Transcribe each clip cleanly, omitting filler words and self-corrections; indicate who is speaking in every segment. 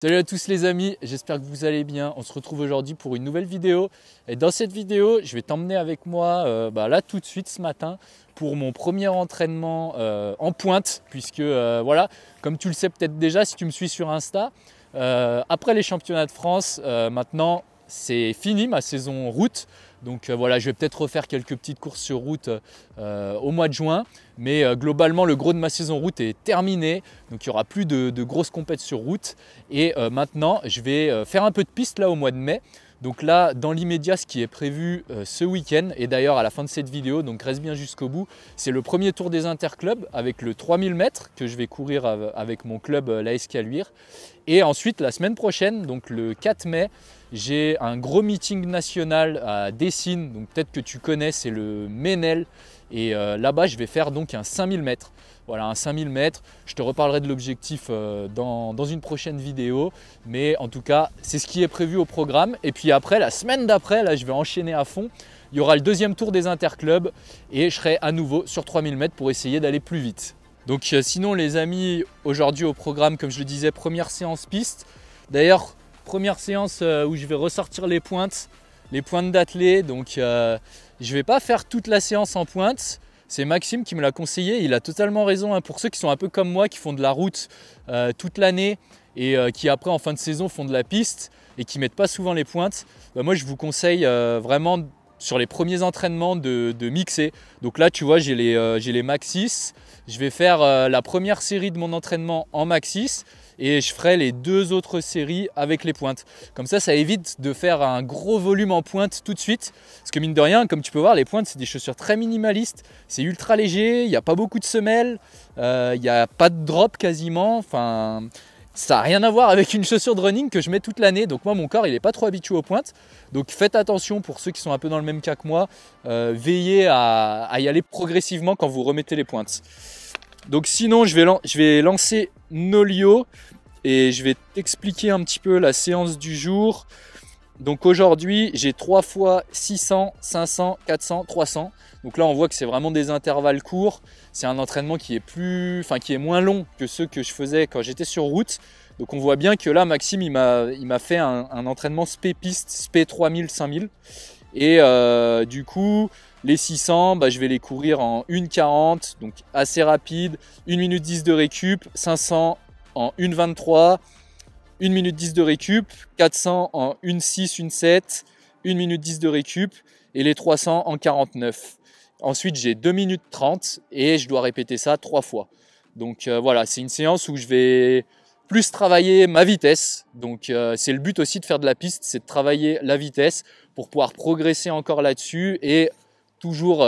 Speaker 1: Salut à tous les amis, j'espère que vous allez bien. On se retrouve aujourd'hui pour une nouvelle vidéo. Et dans cette vidéo, je vais t'emmener avec moi là tout de suite ce matin pour mon premier entraînement en pointe. Puisque voilà, comme tu le sais peut-être déjà si tu me suis sur Insta, après les championnats de France, maintenant c'est fini ma saison route. Donc voilà, je vais peut-être refaire quelques petites courses sur route au mois de juin. Mais globalement, le gros de ma saison route est terminé. Donc il n'y aura plus de grosses compètes sur route. Et maintenant, je vais faire un peu de piste là au mois de mai. Donc là, dans l'immédiat, ce qui est prévu ce week-end, et d'ailleurs à la fin de cette vidéo, donc reste bien jusqu'au bout, c'est le premier tour des interclubs avec le 3000 mètres que je vais courir avec mon club l'AS Caluire. Et ensuite, la semaine prochaine, donc le 4 mai, j'ai un gros meeting national à Dessines. Donc peut-être que tu connais, c'est le Ménel. Et là-bas, je vais faire donc un 5000 mètres. Voilà, un 5000 mètres. Je te reparlerai de l'objectif dans une prochaine vidéo. Mais en tout cas, c'est ce qui est prévu au programme. Et puis après, la semaine d'après, là, je vais enchaîner à fond. Il y aura le deuxième tour des interclubs et je serai à nouveau sur 3000 mètres pour essayer d'aller plus vite. Donc sinon, les amis, aujourd'hui au programme, comme je le disais, première séance piste. D'ailleurs, première séance où je vais ressortir les pointes d'athlée. Donc je ne vais pas faire toute la séance en pointe. C'est Maxime qui me l'a conseillé. Il a totalement raison. Hein. Pour ceux qui sont un peu comme moi, qui font de la route toute l'année et qui après en fin de saison font de la piste et qui ne mettent pas souvent les pointes, moi je vous conseille vraiment sur les premiers entraînements de mixer. Donc là tu vois j'ai les Max 6. Je vais faire la première série de mon entraînement en Max 6. Et je ferai les deux autres séries avec les pointes. Comme ça évite de faire un gros volume en pointe tout de suite. Parce que mine de rien, comme tu peux voir, les pointes, c'est des chaussures très minimalistes. C'est ultra léger, il n'y a pas beaucoup de semelles, il n'y a pas de drop quasiment. Enfin, ça n'a rien à voir avec une chaussure de running que je mets toute l'année. Donc moi, mon corps, il n'est pas trop habitué aux pointes. Donc faites attention pour ceux qui sont un peu dans le même cas que moi. Veillez à y aller progressivement quand vous remettez les pointes. Donc sinon, je vais lancer Nolio et je vais t'expliquer un petit peu la séance du jour. Donc aujourd'hui, j'ai 3 fois 600, 500, 400, 300. Donc là, on voit que c'est vraiment des intervalles courts. C'est un entraînement qui est moins long que ceux que je faisais quand j'étais sur route. Donc on voit bien que là, Maxime, il m'a fait un entraînement spé piste, spé 3000, 5000. Et du coup, les 600, je vais les courir en 1,40, donc assez rapide, 1 minute 10 de récup, 500 en 1,23, 1 minute 10 de récup, 400 en 1,6, 1,7, 1 minute 10 de récup et les 300 en 49. Ensuite, j'ai 2 minutes 30 et je dois répéter ça 3 fois. Donc voilà, c'est une séance où je vais plus travailler ma vitesse. Donc c'est le but aussi de faire de la piste, c'est de travailler la vitesse pour pouvoir progresser encore là-dessus et toujours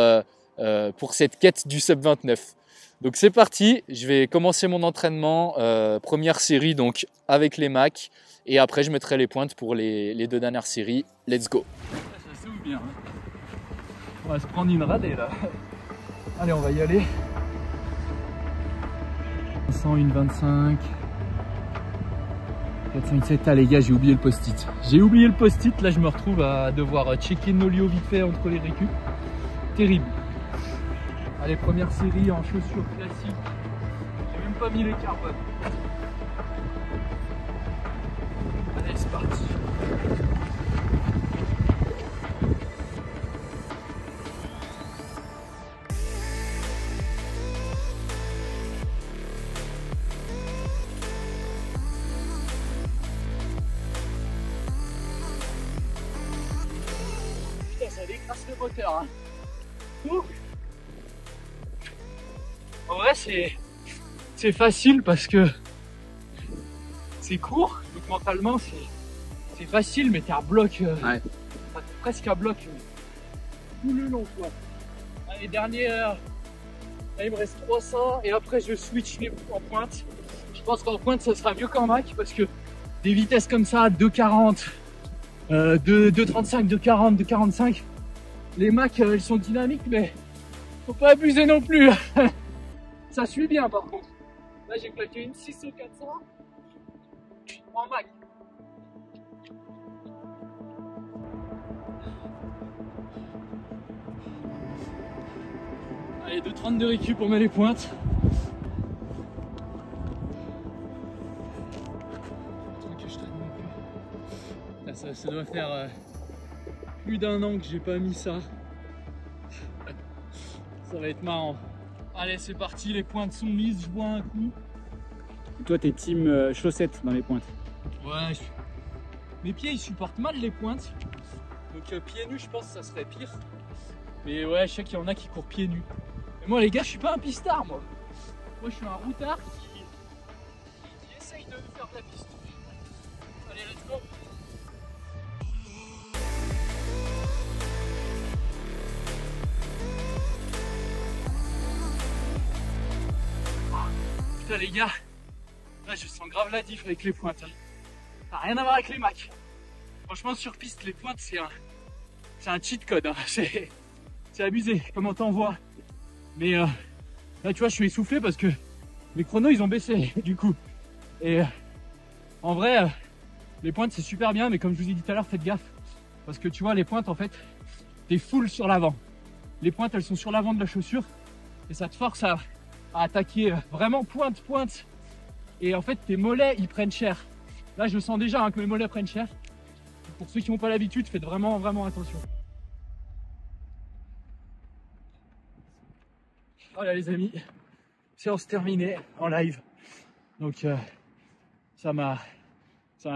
Speaker 1: pour cette quête du sub 29. Donc c'est parti, je vais commencer mon entraînement, première série donc avec les Mac et après je mettrai les pointes pour les deux dernières séries. Let's go. Ça s'ouvre bien. On va se prendre une radée là. Allez, on va y aller. 100, 1,25. 4,5,7. Ah les gars, j'ai oublié le post-it. J'ai oublié le post-it, là je me retrouve à devoir checker Nolio vite fait entre les récup. Terrible. Allez, première série en chaussures classiques. J'ai même pas mis les carbones. Allez, c'est parti. Ça décrasse le moteur. Hein. En vrai, c'est facile parce que c'est court, donc mentalement c'est facile, mais t'es à bloc, ouais. T'es presque à bloc tout le long quoi. Allez, dernière, là, il me reste 300 et après je switch en pointe. Je pense qu'en pointe ça sera mieux qu'en Mac parce que des vitesses comme ça, 2,40, 2,35, 2,40, 2,45, les Mac elles sont dynamiques mais faut pas abuser non plus. Ça suit bien par contre. Là j'ai claqué une 6 au 400 en Mac. Allez, 2,30 de récup pour mettre les pointes. Ça doit faire plus d'1 an que j'ai pas mis ça. Ça va être marrant. Allez, c'est parti, les pointes sont mises, je bois un coup.
Speaker 2: Toi, t'es team chaussettes dans les pointes.
Speaker 1: Ouais, mes pieds ils supportent mal les pointes. Donc pieds nus, je pense que ça serait pire. Mais ouais, je sais qu'il y en a qui courent pieds nus. Mais moi les gars, je suis pas un pistard moi. Moi je suis un routard qui essaye de faire de la piste. Allez, let's go. Putain les gars, là je sens grave la diff avec les pointes. Ça n'a rien à voir avec les Macs. Franchement sur piste les pointes c'est un cheat code. Hein. C'est abusé comment t'envoies. Mais là tu vois je suis essoufflé parce que mes chronos ils ont baissé du coup. Et en vrai les pointes c'est super bien, mais comme je vous ai dit tout à l'heure, faites gaffe. Parce que tu vois les pointes en fait, t'es full sur l'avant. Les pointes elles sont sur l'avant de la chaussure et ça te force à attaquer vraiment pointe. Et en fait tes mollets ils prennent cher. Là je sens déjà que mes mollets prennent cher. Pour ceux qui n'ont pas l'habitude, faites vraiment attention. Voilà les amis, séance terminée en live. Donc ça m'a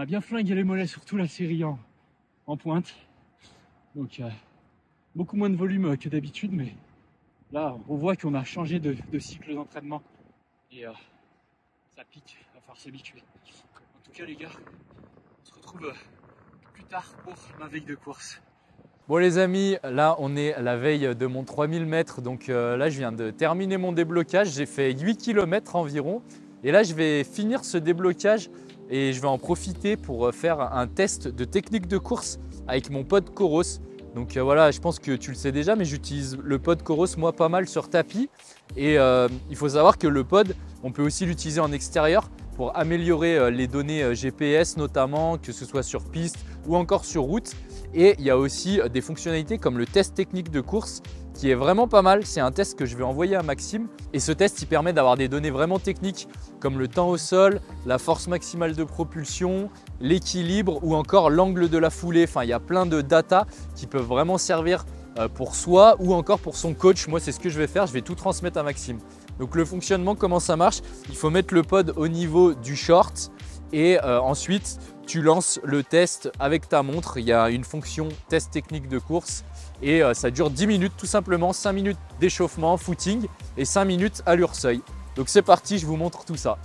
Speaker 1: bien flingué les mollets, surtout la série en pointe. Donc beaucoup moins de volume que d'habitude, mais là on voit qu'on a changé de cycle d'entraînement. Et ça pique, il va falloir s'habituer. En tout cas les gars, on se retrouve plus tard pour ma veille de course. Bon les amis, là on est à la veille de mon 3000 mètres, donc là je viens de terminer mon déblocage, j'ai fait 8 km environ et là je vais finir ce déblocage et je vais en profiter pour faire un test de technique de course avec mon pod Coros. Donc voilà, je pense que tu le sais déjà, mais j'utilise le pod Coros moi pas mal sur tapis et il faut savoir que le pod, on peut aussi l'utiliser en extérieur pour améliorer les données GPS notamment, que ce soit sur piste ou encore sur route. Et il y a aussi des fonctionnalités comme le test technique de course qui est vraiment pas mal. C'est un test que je vais envoyer à Maxime et ce test il permet d'avoir des données vraiment techniques comme le temps au sol, la force maximale de propulsion, l'équilibre ou encore l'angle de la foulée. Enfin, il y a plein de data qui peuvent vraiment servir pour soi ou encore pour son coach. Moi, c'est ce que je vais faire, je vais tout transmettre à Maxime. Donc le fonctionnement, comment ça marche? Il faut mettre le pod au niveau du short et ensuite tu lances le test avec ta montre. Il y a une fonction test technique de course et ça dure 10 minutes tout simplement, 5 minutes d'échauffement, footing et 5 minutes allure seuil. Donc c'est parti, je vous montre tout ça.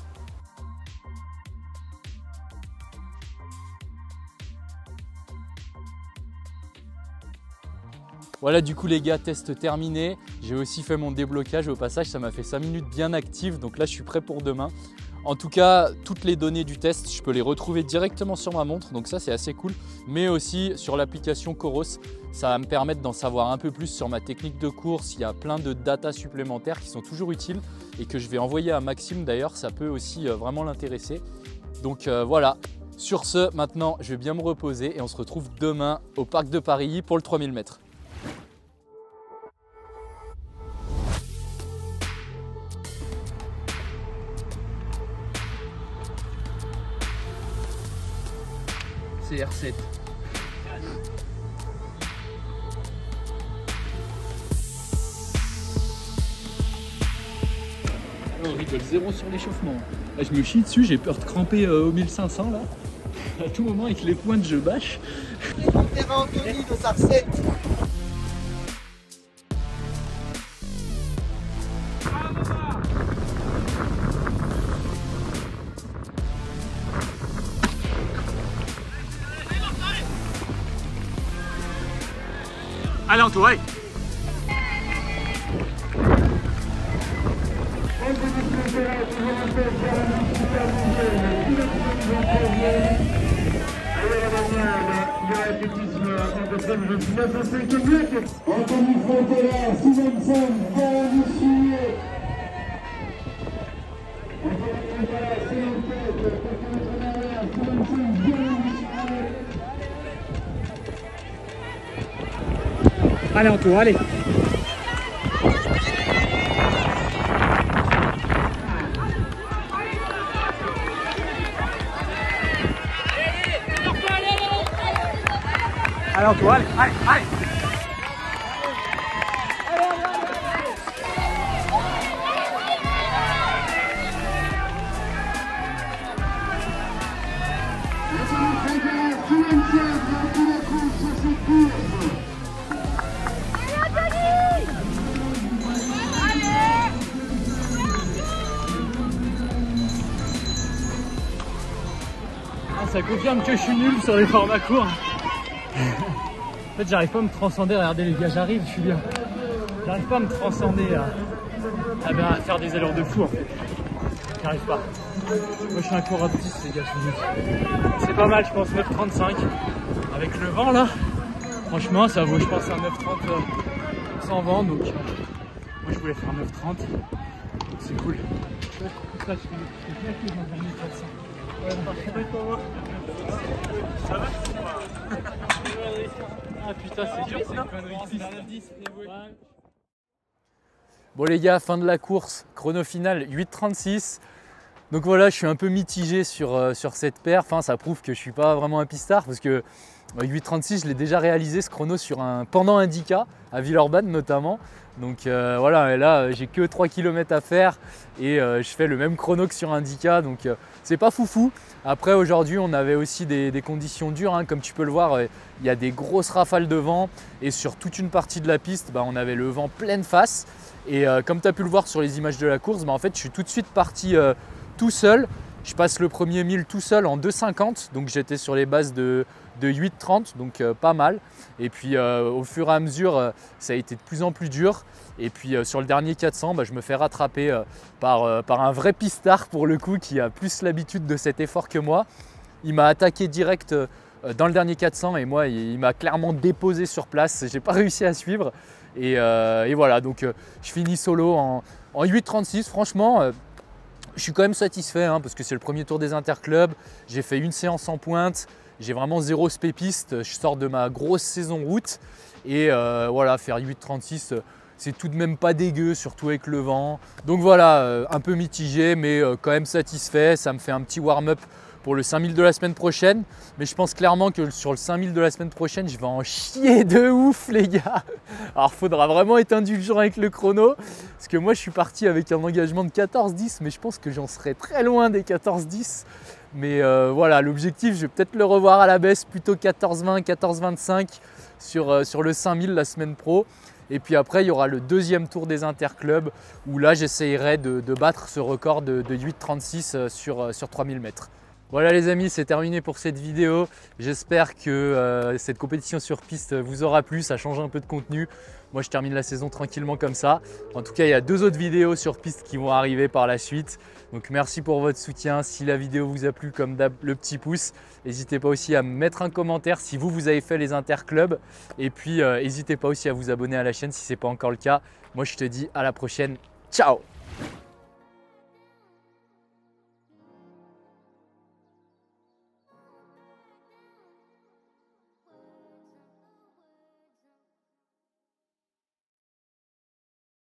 Speaker 1: Voilà du coup les gars, test terminé. J'ai aussi fait mon déblocage au passage, ça m'a fait 5 minutes bien actives, donc là je suis prêt pour demain. En tout cas, toutes les données du test, je peux les retrouver directement sur ma montre, donc ça c'est assez cool. Mais aussi sur l'application Coros, ça va me permettre d'en savoir un peu plus sur ma technique de course. Il y a plein de data supplémentaires qui sont toujours utiles et que je vais envoyer à Maxime d'ailleurs, ça peut aussi vraiment l'intéresser. Donc voilà, sur ce, maintenant je vais bien me reposer et on se retrouve demain au Parc de Paris pour le 3000 mètres. R7. Alors, on rigole zéro sur l'échauffement. Là, je me chie dessus, j'ai peur de cramper au 1500 là. À tout moment avec les pointes je bâche.
Speaker 3: Anthony de Sarcette.
Speaker 2: Allez, entouré. Allez, Anto, allez. Allez Anto, allez, allez, allez. Ça confirme que je suis nul sur les formats courts. En fait, j'arrive pas à me transcender. Regardez les gars, j'arrive, je suis bien. J'arrive pas à me transcender à faire des allures de fou en fait. J'arrive pas. Moi je suis un coureur de 10 les gars, je suis nul. C'est pas mal, je pense 9,35. Avec le vent là, franchement ça vaut je pense un 9,30 sans vent. Donc moi je voulais faire 9,30. C'est cool. Ça, je fais claquer dans le dernier 400. Ça va? Ah putain c'est dur, c'est une connerie.
Speaker 1: Bon les gars, fin de la course, chrono final 8,36. Donc voilà, je suis un peu mitigé sur cette perf. Enfin, ça prouve que je suis pas vraiment un pistard parce que 8,36 je l'ai déjà réalisé ce chrono pendant Indica à Villeurbanne notamment. Donc voilà, et là j'ai que 3 km à faire et je fais le même chrono que sur Indica, donc c'est pas foufou. Après aujourd'hui on avait aussi des conditions dures, hein. Comme tu peux le voir, il y a des grosses rafales de vent et sur toute une partie de la piste on avait le vent pleine face. Et comme tu as pu le voir sur les images de la course, en fait je suis tout de suite parti tout seul. Je passe le premier 1000 tout seul en 2,50, donc j'étais sur les bases de 8,30, donc pas mal. Et puis au fur et à mesure, ça a été de plus en plus dur. Et puis sur le dernier 400, je me fais rattraper par un vrai pistard pour le coup, qui a plus l'habitude de cet effort que moi. Il m'a attaqué direct dans le dernier 400 et moi, il m'a clairement déposé sur place. J'ai pas réussi à suivre. Et voilà, donc je finis solo en 8,36. Franchement, je suis quand même satisfait parce que c'est le premier tour des interclubs. J'ai fait une séance en pointe. J'ai vraiment zéro spé-piste. Je sors de ma grosse saison route. Et voilà, faire 8,36, c'est tout de même pas dégueu, surtout avec le vent. Donc voilà, un peu mitigé, mais quand même satisfait. Ça me fait un petit warm-up pour le 5000 de la semaine prochaine. Mais je pense clairement que sur le 5000 de la semaine prochaine, je vais en chier de ouf les gars. Alors il faudra vraiment être indulgent avec le chrono. Parce que moi je suis parti avec un engagement de 14,10. Mais je pense que j'en serai très loin des 14,10. Mais voilà, l'objectif, je vais peut-être le revoir à la baisse. Plutôt 14,20, 14,25 sur le 5000 la semaine pro. Et puis après, il y aura le deuxième tour des interclubs. Où là, j'essayerai de battre ce record de 8,36 sur 3000 mètres. Voilà les amis, c'est terminé pour cette vidéo. J'espère que cette compétition sur piste vous aura plu, ça change un peu de contenu. Moi je termine la saison tranquillement comme ça. En tout cas, il y a 2 autres vidéos sur piste qui vont arriver par la suite. Donc merci pour votre soutien. Si la vidéo vous a plu, comme d'hab, le petit pouce. N'hésitez pas aussi à me mettre un commentaire si vous avez fait les interclubs. Et puis n'hésitez pas aussi à vous abonner à la chaîne si ce n'est pas encore le cas. Moi je te dis à la prochaine. Ciao!